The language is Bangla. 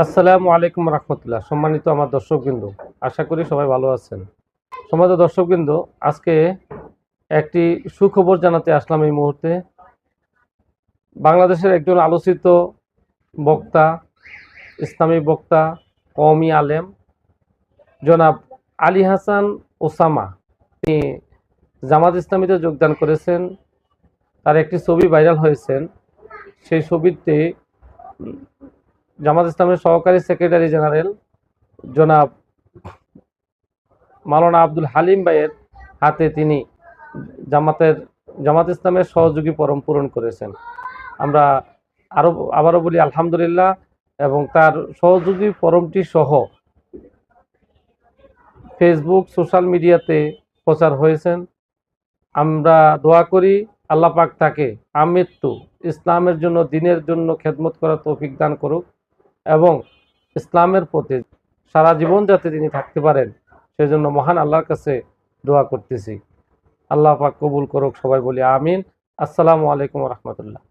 আসসালামু আলাইকুম রহমতুল্লাহ। সম্মানিত আমার দর্শকবৃন্দ, আশা করি সবাই ভালো আছেন। সম্মানিত দর্শকবৃন্দ, আজকে একটি সুখবর জানাতে আসলাম। এই মুহূর্তে বাংলাদেশের একজন আলোচিত বক্তা, ইসলামী বক্তা, কওমি আলেম জনাব আলী হাসান ওসামা, তিনি জামাত ইসলামীতে যোগদান করেছেন। তার একটি ছবি ভাইরাল হয়েছেন। সেই ছবিতে জামাত ইসলামের সহকারী সেক্রেটারি জেনারেল জনাব মাওলানা আব্দুল হালিম ভাইয়ের হাতে তিনি জামাত ইসলামের সহযোগী ফরম পূরণ করেছেন। আমরা আবারও বলি আলহামদুলিল্লাহ। এবং তার সহযোগী ফরমটি সহ ফেসবুক, সোশ্যাল মিডিয়াতে প্রচার হয়েছেন। আমরা দোয়া করি আল্লাহ পাক তাকে আমৃত্যু ইসলামের জন্য, দিনের জন্য খেদমত করার তৌফিক দান করুক এবং ইসলামের প্রতি সারা জীবন যাতে তিনি থাকতে পারেন, সেজন্য মহান আল্লাহর কাছে দোয়া করতেছি। আল্লাহ পাক কবুল করুক। সবাই বলি আমিন। আসসালামু আলাইকুম রহমতুল্লাহ।